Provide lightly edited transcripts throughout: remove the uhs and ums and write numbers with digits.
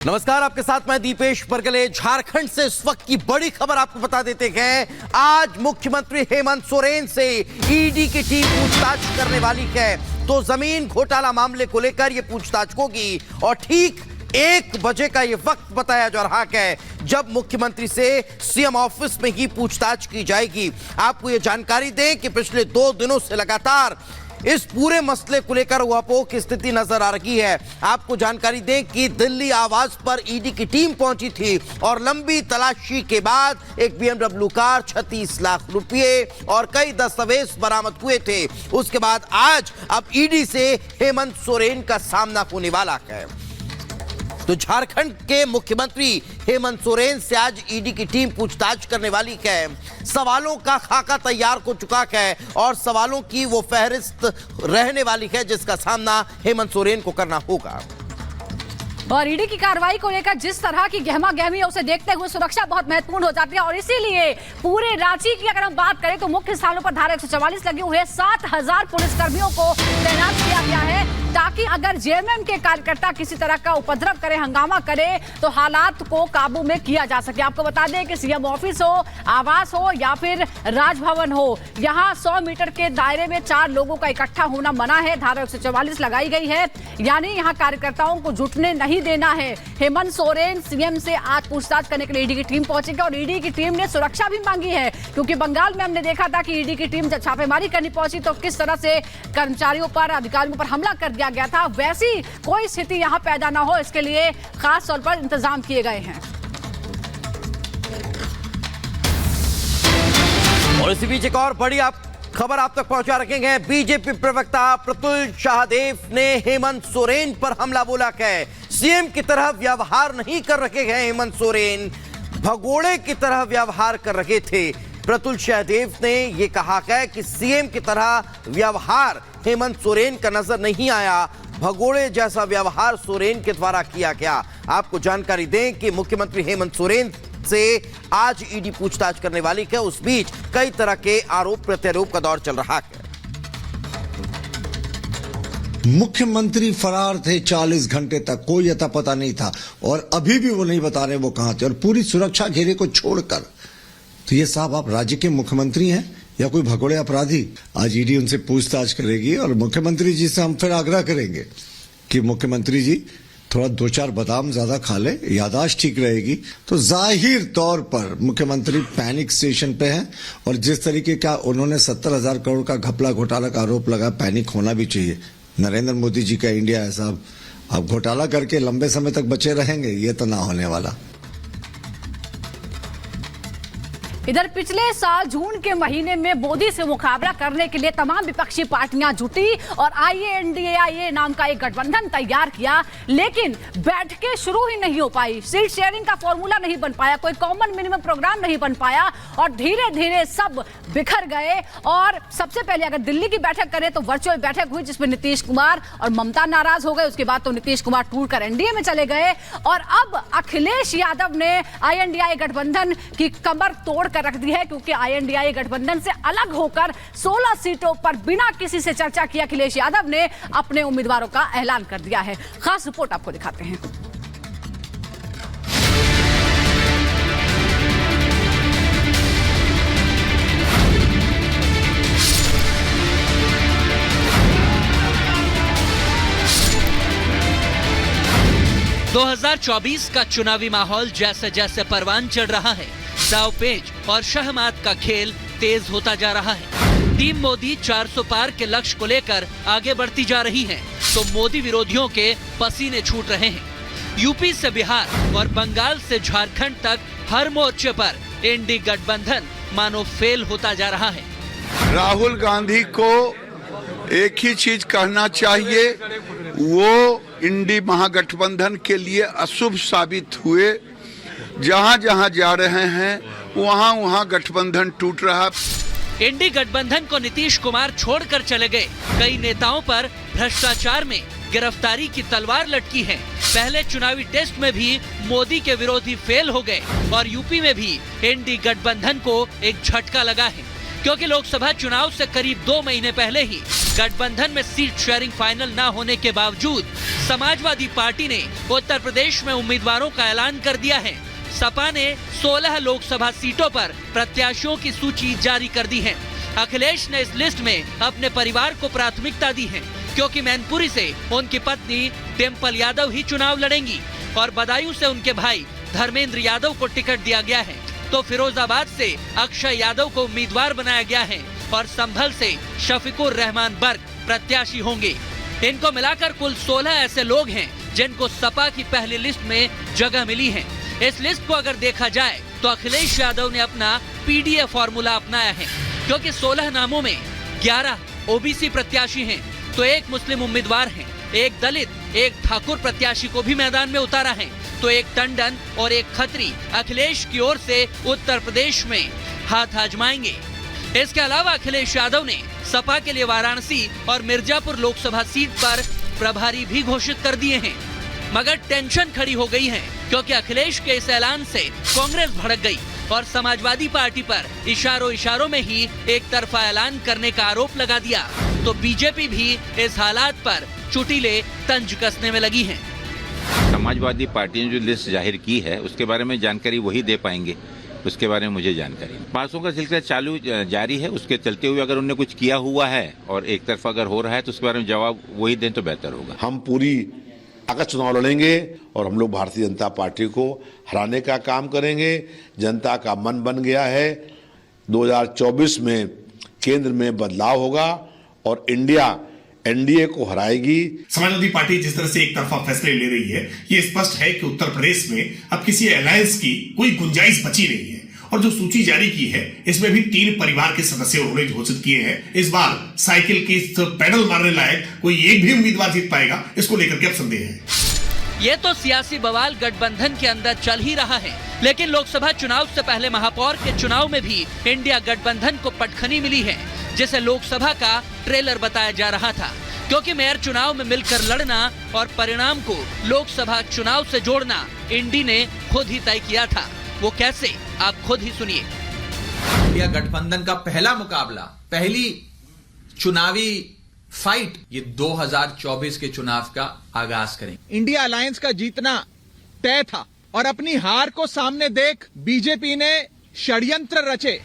नमस्कार, आपके साथ मैं दीपेश परगले। झारखंड से इस वक्त की बड़ी खबर आपको बता देते हैं। आज मुख्यमंत्री हेमंत सोरेन से ईडी की टीम पूछताछ करने वाली है। तो जमीन घोटाला मामले को लेकर यह पूछताछ होगी और ठीक 1 बजे का यह वक्त बताया जा रहा है जब मुख्यमंत्री से सीएम ऑफिस में ही पूछताछ की जाएगी। आपको यह जानकारी दें कि पिछले 2 दिनों से लगातार इस पूरे मसले को लेकर ऊहापोह की स्थिति नजर आ रही है। आपको जानकारी दें कि दिल्ली आवास पर ईडी की टीम पहुंची थी और लंबी तलाशी के बाद एक BMW कार, 36 लाख रुपए और कई दस्तावेज बरामद हुए थे। उसके बाद आज अब ईडी से हेमंत सोरेन का सामना होने वाला है। तो झारखंड के मुख्यमंत्री हेमंत सोरेन से आज ईडी की टीम पूछताछ करने वाली है। सवालों का खाका तैयार हो चुका है और सवालों की वो फहरिस्त रहने वाली है जिसका सामना हेमंत सोरेन को करना होगा। और ईडी की कार्रवाई को लेकर जिस तरह की गहमा गहमी है उसे देखते हुए सुरक्षा बहुत महत्वपूर्ण हो जाती है और इसीलिए पूरे रांची की अगर हम बात करें तो मुख्य स्थानों पर धारा 144 लगी हुई है। 7000 पुलिसकर्मियों को तैनात किया गया है ताकि अगर जेएमएम के कार्यकर्ता किसी तरह का उपद्रव करे, हंगामा करे तो हालात को काबू में किया जा सके। आपको बता दें कि सीएम ऑफिस हो, आवास हो या फिर राजभवन हो, यहाँ 100 मीटर के दायरे में 4 लोगों का इकट्ठा होना मना है। धारा 144 लगाई गई है, यानी यहाँ कार्यकर्ताओं को जुटने नहीं देना है। हेमंत सोरेन सीएम से आज पूछताछ करने के लिए ईडी की टीम पहुंचेगी और ईडी की टीम ने सुरक्षा भी मांगी है क्योंकि बंगाल में हमने देखा था कि ईडी की टीम जब छापेमारी करनी पहुंची तो किस तरह से कर्मचारियों पर, अधिकारियों पर हमला कर दिया गया था। वैसी कोई स्थिति यहां पैदा ना हो, इसके लिए खास तौर पर इंतजाम किए गए हैं। और इसी बीच एक और बड़ी खबर आप तक पहुंचा रखेंगे। बीजेपी प्रवक्ता प्रतुल शाहदेव ने हेमंत सोरेन पर हमला बोला है। सीएम की तरह व्यवहार नहीं कर रखे हैं हेमंत सोरेन, भगोड़े की तरह व्यवहार कर रहे थे। प्रतुल शाहदेव ने यह कहा है कि सीएम की तरह व्यवहार हेमंत सोरेन का नजर नहीं आया, भगोड़े जैसा व्यवहार सोरेन के द्वारा किया गया। आपको जानकारी दें कि मुख्यमंत्री हेमंत सोरेन से आज ईडी पूछताछ करने वाली है। उस बीच कई तरह के आरोप प्रत्यारोप का दौर चल रहा है। मुख्यमंत्री फरार थे 40 घंटे तक, कोई अता पता नहीं था और अभी भी वो नहीं बता रहे वो कहां थे और पूरी सुरक्षा घेरे को छोड़कर। तो ये साहब, आप राज्य के मुख्यमंत्री हैं या कोई भगोड़े अपराधी? आज ईडी उनसे पूछताछ करेगी और मुख्यमंत्री जी से हम फिर आग्रह करेंगे कि मुख्यमंत्री जी थोड़ा 2-4 बादाम ज्यादा खा ले, यादाश्त ठीक रहेगी। तो जाहिर तौर पर मुख्यमंत्री पैनिक स्टेशन पे हैं और जिस तरीके का उन्होंने 70,000 करोड़ का घपला घोटाला का आरोप लगा, पैनिक होना भी चाहिए। नरेंद्र मोदी जी का इंडिया है साहब, अब घोटाला करके लंबे समय तक बचे रहेंगे, ये तो ना होने वाला। इधर पिछले साल जून के महीने में मोदी से मुकाबला करने के लिए तमाम विपक्षी पार्टियां जुटी और IANDAI नाम का एक गठबंधन तैयार किया, लेकिन बैठकें शुरू ही नहीं हो पाई, सीट शेयरिंग का फॉर्मूला नहीं बन पाया, कोई कॉमन मिनिमम प्रोग्राम नहीं बन पाया और धीरे धीरे सब बिखर गए। और सबसे पहले अगर दिल्ली की बैठक करें तो वर्चुअल बैठक हुई जिसमें नीतीश कुमार और ममता नाराज हो गए। उसके बाद तो नीतीश कुमार टूट कर एनडीए में चले गए और अब अखिलेश यादव ने IANDAI गठबंधन की कमर तोड़ कर रख दी है क्योंकि IANDAI गठबंधन से अलग होकर 16 सीटों पर बिना किसी से चर्चा किए अखिलेश यादव ने अपने उम्मीदवारों का ऐलान कर दिया है। खास रिपोर्ट आपको दिखाते हैं। – 2024 का चुनावी माहौल जैसे जैसे परवान चढ़ रहा है, दावपेच और शहमात का खेल तेज होता जा रहा है। टीम मोदी 400 पार के लक्ष्य को लेकर आगे बढ़ती जा रही है तो मोदी विरोधियों के पसीने छूट रहे हैं। यूपी से बिहार और बंगाल से झारखंड तक हर मोर्चे पर इंडी गठबंधन मानो फेल होता जा रहा है। राहुल गांधी को एक ही चीज कहना चाहिए, वो इंडी महागठबंधन के लिए अशुभ साबित हुए। जहां जहां जा रहे हैं वहां वहां गठबंधन टूट रहा। इंडी गठबंधन को नीतीश कुमार छोड़कर चले गए। कई नेताओं पर भ्रष्टाचार में गिरफ्तारी की तलवार लटकी है। पहले चुनावी टेस्ट में भी मोदी के विरोधी फेल हो गए और यूपी में भी इंडी गठबंधन को एक झटका लगा है। क्योंकि लोकसभा चुनाव से करीब 2 महीने पहले ही गठबंधन में सीट शेयरिंग फाइनल न होने के बावजूद समाजवादी पार्टी ने उत्तर प्रदेश में उम्मीदवारों का ऐलान कर दिया है। सपा ने 16 लोकसभा सीटों पर प्रत्याशियों की सूची जारी कर दी है। अखिलेश ने इस लिस्ट में अपने परिवार को प्राथमिकता दी है, क्योंकि मैनपुरी से उनकी पत्नी डिम्पल यादव ही चुनाव लड़ेंगी और बदायूं से उनके भाई धर्मेंद्र यादव को टिकट दिया गया है। तो फिरोजाबाद से अक्षय यादव को उम्मीदवार बनाया गया है और संभल से शफीकुर रहमान बर्क प्रत्याशी होंगे। इनको मिलाकर कुल 16 ऐसे लोग हैं जिनको सपा की पहली लिस्ट में जगह मिली है। इस लिस्ट को अगर देखा जाए तो अखिलेश यादव ने अपना पीडीए फॉर्मूला अपनाया है, क्योंकि 16 नामों में 11 ओबीसी प्रत्याशी हैं, तो एक मुस्लिम उम्मीदवार हैं, एक दलित, एक ठाकुर प्रत्याशी को भी मैदान में उतारा है, तो एक टंडन और एक खत्री अखिलेश की ओर से उत्तर प्रदेश में हाथ आजमाएंगे। इसके अलावा अखिलेश यादव ने सपा के लिए वाराणसी और मिर्जापुर लोकसभा सीट पर प्रभारी भी घोषित कर दिए हैं। मगर टेंशन खड़ी हो गई है, क्योंकि अखिलेश के इस ऐलान से कांग्रेस भड़क गई और समाजवादी पार्टी पर इशारों में ही एक तरफा ऐलान करने का आरोप लगा दिया। तो बीजेपी भी इस हालात पर चुटीले तंज कसने में लगी है। समाजवादी पार्टी ने जो लिस्ट जाहिर की है उसके बारे में जानकारी वही दे पाएंगे, उसके बारे में मुझे जानकारी। 500 का सिलसिला चालू जारी है, उसके चलते हुए अगर उन्होंने कुछ किया हुआ है और एक तरफा अगर हो रहा है तो उसके बारे में जवाब वही दें तो बेहतर होगा। हम पूरी ताकत चुनाव लड़ेंगे और हम लोग भारतीय जनता पार्टी को हराने का काम करेंगे। जनता का मन बन गया है, 2024 में केंद्र में बदलाव होगा और इंडिया एनडीए को हराएगी। समाजवादी पार्टी जिस तरह से एक तरफा फैसले ले रही है, ये स्पष्ट है कि उत्तर प्रदेश में अब किसी अलायंस की कोई गुंजाइश बची नहीं है। और जो सूची जारी की है इसमें भी 3 परिवार के सदस्य उन्होंने घोषित किए हैं। इस बार साइकिल की पैडल मारने लायक कोई एक भी उम्मीदवार जीत पाएगा, इसको लेकर के अब संदेह है। ये तो सियासी बवाल गठबंधन के अंदर चल ही रहा है, लेकिन लोकसभा चुनाव से पहले महापौर के चुनाव में भी इंडिया गठबंधन को पटखनी मिली है, जिसे लोकसभा का ट्रेलर बताया जा रहा था। क्योंकि मेयर चुनाव में मिलकर लड़ना और परिणाम को लोकसभा चुनाव से जोड़ना इंडी ने खुद ही तय किया था। वो कैसे, आप खुद ही सुनिए। इंडिया गठबंधन का पहला मुकाबला, पहली चुनावी फाइट, ये 2024 के चुनाव का आगाज करेंगे। इंडिया अलायंस का जीतना तय था और अपनी हार को सामने देख बीजेपी ने षड्यंत्र रचे।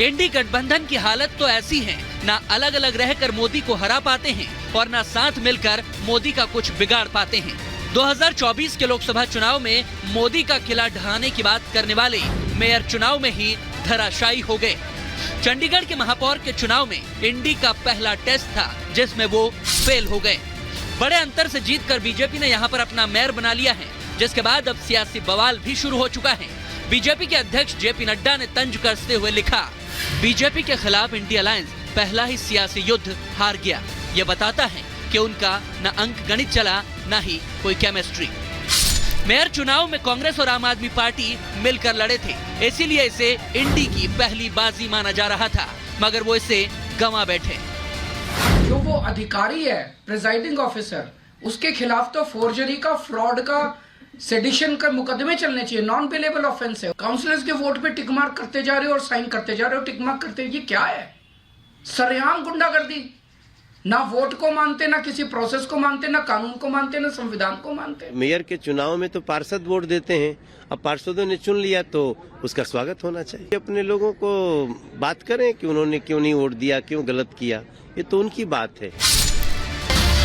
इंडी गठबंधन की हालत तो ऐसी है, ना अलग अलग रहकर मोदी को हरा पाते हैं और ना साथ मिलकर मोदी का कुछ बिगाड़ पाते हैं। 2024 के लोकसभा चुनाव में मोदी का किला ढहाने की बात करने वाले मेयर चुनाव में ही धराशायी हो गए। चंडीगढ़ के महापौर के चुनाव में इंडी का पहला टेस्ट था, जिसमें वो फेल हो गए। बड़े अंतर से जीतकर बीजेपी ने यहाँ पर अपना मेयर बना लिया है, जिसके बाद अब सियासी बवाल भी शुरू हो चुका है। बीजेपी के अध्यक्ष जेपी नड्डा ने तंज कसते हुए लिखा, बीजेपी के खिलाफ इंडिया अलायंस पहला ही सियासी युद्ध हार गया। ये बताता है कि उनका न अंक गणित चला, न ही कोई केमिस्ट्री। मेयर चुनाव में कांग्रेस और आम आदमी पार्टी मिलकर लड़े थे, इसीलिए इसे इंडी की पहली बाजी माना जा रहा था, मगर वो इसे गंवा बैठे। जो वो अधिकारी है, प्रिजाइडिंग ऑफिसर, उसके खिलाफ तो फोर्जरी का, फ्रॉड का, सेडिशन का मुकदमे चलने चाहिए। नॉन पेलेबल ऑफेंस है। काउंसिलर्स के वोट पे टिक मार्क करते जा रहे हो और साइन करते जा रहे हो, टिक मार्क करते, ये क्या है? सरेआम गुंडागर्दी। ना वोट को मानते, ना किसी प्रोसेस को मानते, ना कानून को मानते, ना संविधान को मानते। मेयर के चुनाव में तो पार्षद वोट देते हैं, अब पार्षदों ने चुन लिया तो उसका स्वागत होना चाहिए। अपने लोगों को बात करें कि उन्होंने क्यों नहीं वोट दिया, क्यों गलत किया, ये तो उनकी बात है।